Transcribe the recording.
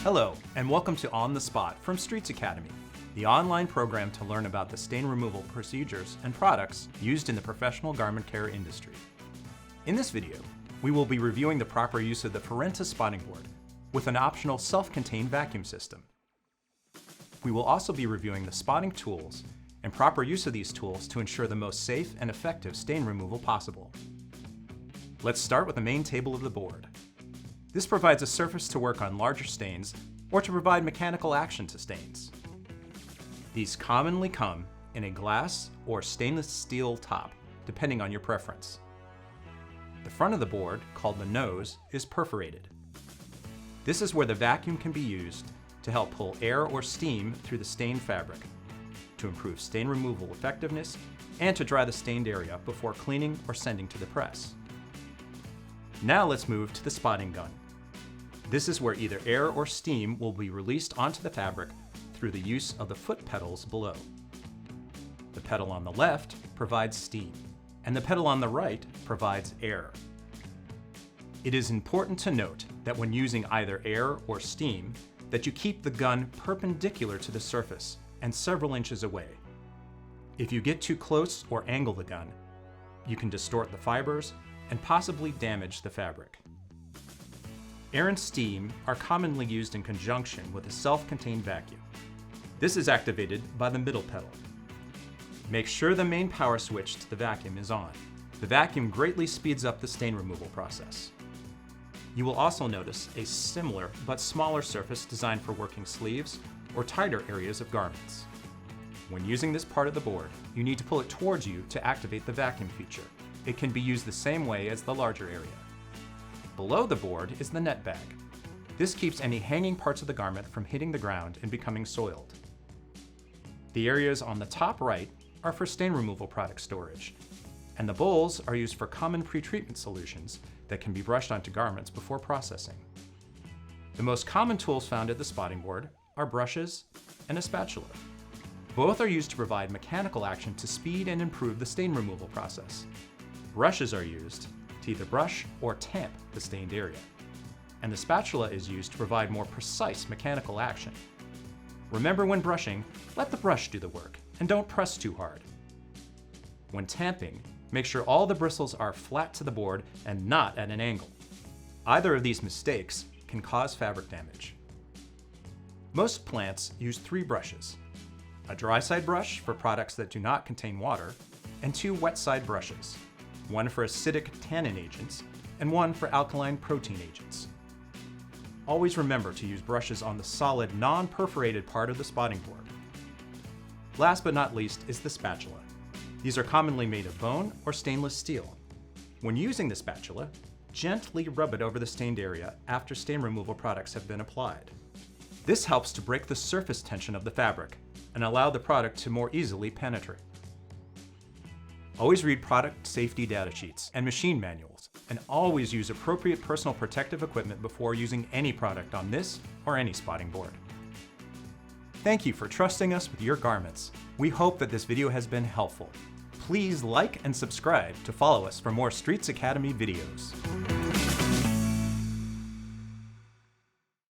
Hello, and welcome to On the Spot from Streets Academy, the online program to learn about the stain removal procedures and products used in the professional garment care industry. In this video, we will be reviewing the proper use of the Ferrenta spotting board with an optional self-contained vacuum system. We will also be reviewing the spotting tools and proper use of these tools to ensure the most safe and effective stain removal possible. Let's start with the main table of the board. This provides a surface to work on larger stains or to provide mechanical action to stains. These commonly come in a glass or stainless steel top, depending on your preference. The front of the board, called the nose, is perforated. This is where the vacuum can be used to help pull air or steam through the stained fabric, to improve stain removal effectiveness, and to dry the stained area before cleaning or sending to the press. Now let's move to the spotting gun. This is where either air or steam will be released onto the fabric through the use of the foot pedals below. The pedal on the left provides steam, and the pedal on the right provides air. It is important to note that when using either air or steam, that you keep the gun perpendicular to the surface and several inches away. If you get too close or angle the gun, you can distort the fibers and possibly damage the fabric. Air and steam are commonly used in conjunction with a self-contained vacuum. This is activated by the middle pedal. Make sure the main power switch to the vacuum is on. The vacuum greatly speeds up the stain removal process. You will also notice a similar but smaller surface designed for working sleeves or tighter areas of garments. When using this part of the board, you need to pull it towards you to activate the vacuum feature. It can be used the same way as the larger area. Below the board is the net bag. This keeps any hanging parts of the garment from hitting the ground and becoming soiled. The areas on the top right are for stain removal product storage, and the bowls are used for common pre-treatment solutions that can be brushed onto garments before processing. The most common tools found at the spotting board are brushes and a spatula. Both are used to provide mechanical action to speed and improve the stain removal process. Brushes are used to either brush or tamp the stained area, and the spatula is used to provide more precise mechanical action. Remember, when brushing, let the brush do the work and don't press too hard. When tamping, make sure all the bristles are flat to the board and not at an angle. Either of these mistakes can cause fabric damage. Most plants use 3 brushes: a dry side brush for products that do not contain water, and 2 wet side brushes, one for acidic tannin agents and one for alkaline protein agents. Always remember to use brushes on the solid, non-perforated part of the spotting board. Last but not least is the spatula. These are commonly made of bone or stainless steel. When using the spatula, gently rub it over the stained area after stain removal products have been applied. This helps to break the surface tension of the fabric and allow the product to more easily penetrate. Always read product safety data sheets and machine manuals, and always use appropriate personal protective equipment before using any product on this or any spotting board. Thank you for trusting us with your garments. We hope that this video has been helpful. Please like and subscribe to follow us for more Streets Academy videos.